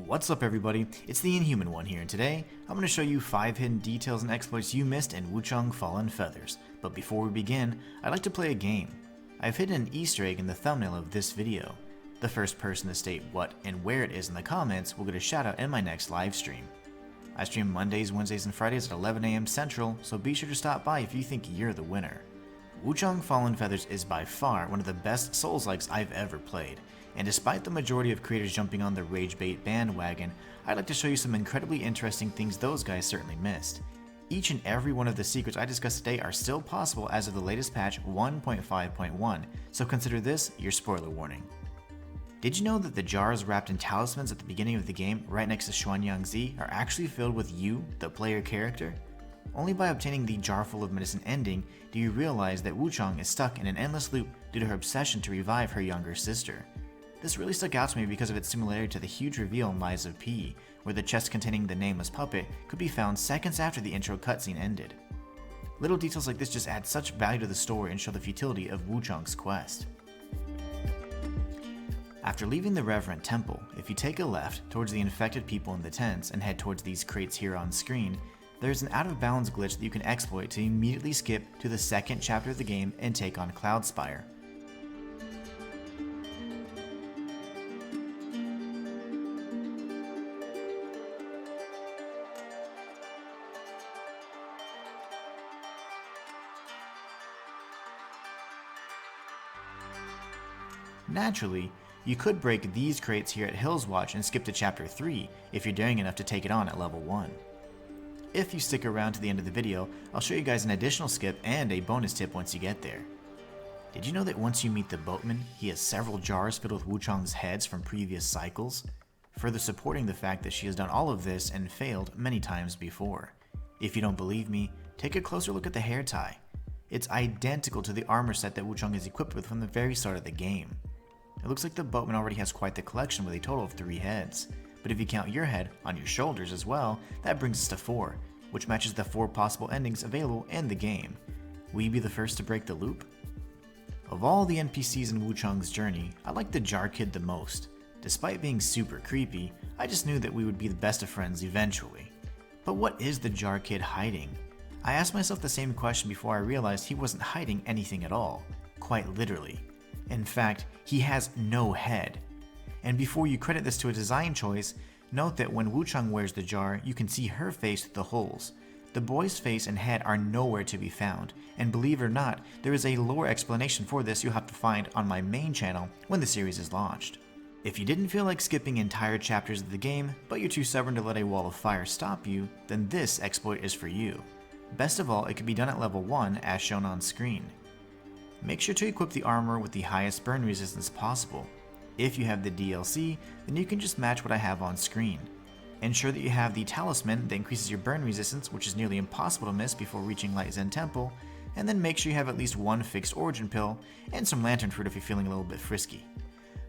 What's up everybody, it's the Inhuman one here, and today I'm going to show you 5 hidden details and exploits you missed in Wuchang Fallen Feathers. But before we begin, I'd like to play a game. I've hidden an Easter egg in the thumbnail of this video. The first person to state what and where it is in the comments will get a shout out in my next live stream. I stream Mondays, Wednesdays, and Fridays at 11 AM Central, so be sure to stop by if you think you're the winner. Wuchang Fallen Feathers is by far one of the best Souls-likes I've ever played, and despite the majority of creators jumping on the rage bait bandwagon, I'd like to show you some incredibly interesting things those guys certainly missed. Each and every one of the secrets I discussed today are still possible as of the latest patch 1.5.1, so consider this your spoiler warning. Did you know that the jars wrapped in talismans at the beginning of the game right next to Leenzee are actually filled with you, the player character? Only by obtaining the jar full of medicine ending do you realize that Wuchang is stuck in an endless loop due to her obsession to revive her younger sister. This really stuck out to me because of its similarity to the huge reveal in Lies of P, where the chest containing the nameless puppet could be found seconds after the intro cutscene ended. Little details like this just add such value to the story and show the futility of Wuchang's quest. After leaving the Reverend Temple, if you take a left towards the infected people in the tents and head towards these crates here on screen, there's an out of bounds glitch that you can exploit to immediately skip to the second chapter of the game and take on Cloudspire. Naturally, you could break these crates here at Hill's Watch and skip to chapter 3 if you're daring enough to take it on at level 1. If you stick around to the end of the video, I'll show you guys an additional skip and a bonus tip once you get there. Did you know that once you meet the boatman, he has several jars filled with Wuchang's heads from previous cycles, further supporting the fact that she has done all of this and failed many times before. If you don't believe me, take a closer look at the hair tie. It's identical to the armor set that Wuchang is equipped with from the very start of the game. It looks like the boatman already has quite the collection with a total of 3 heads. But if you count your head on your shoulders as well, that brings us to 4, which matches the 4 possible endings available in the game. Will you be the first to break the loop? Of all the NPCs in Wuchang's journey, I like the Jar Kid the most. Despite being super creepy, I just knew that we would be the best of friends eventually. But what is the Jar Kid hiding? I asked myself the same question before I realized he wasn't hiding anything at all, quite literally. In fact, he has no head. And before you credit this to a design choice, note that when Wuchang wears the jar, you can see her face through the holes. The boy's face and head are nowhere to be found, and believe it or not, there is a lore explanation for this you'll have to find on my main channel when the series is launched. If you didn't feel like skipping entire chapters of the game, but you're too stubborn to let a wall of fire stop you, then this exploit is for you. Best of all, it can be done at level 1 as shown on screen. Make sure to equip the armor with the highest burn resistance possible. If you have the DLC, then you can just match what I have on screen. Ensure that you have the talisman that increases your burn resistance, which is nearly impossible to miss before reaching Light Zen Temple, and then make sure you have at least 1 fixed origin pill and some lantern fruit if you're feeling a little bit frisky.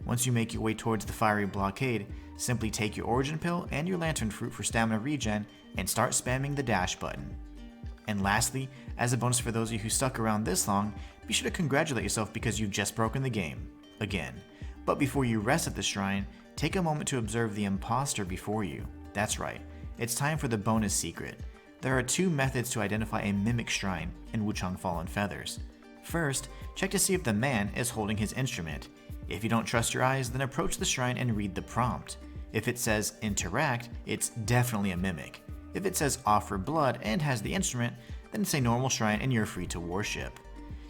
Once you make your way towards the fiery blockade, simply take your origin pill and your lantern fruit for stamina regen and start spamming the dash button. And lastly, as a bonus for those of you who stuck around this long, be sure to congratulate yourself because you've just broken the game. Again. But before you rest at the shrine, take a moment to observe the imposter before you. That's right, it's time for the bonus secret. There are 2 methods to identify a mimic shrine in Wuchang Fallen Feathers. First, check to see if the man is holding his instrument. If you don't trust your eyes, then approach the shrine and read the prompt. If it says interact, it's definitely a mimic. If it says offer blood and has the instrument, then it's a normal shrine and you're free to worship.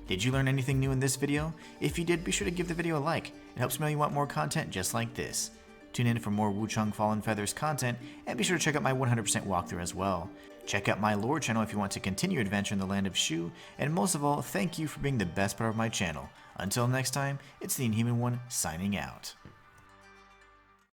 Did you learn anything new in this video? If you did, be sure to give the video a like. It helps me know you want more content just like this. Tune in for more Wuchang Fallen Feathers content, and be sure to check out my 100% walkthrough as well. Check out my lore channel if you want to continue your adventure in the land of Shu, and most of all, thank you for being the best part of my channel. Until next time, it's the Inhuman one signing out.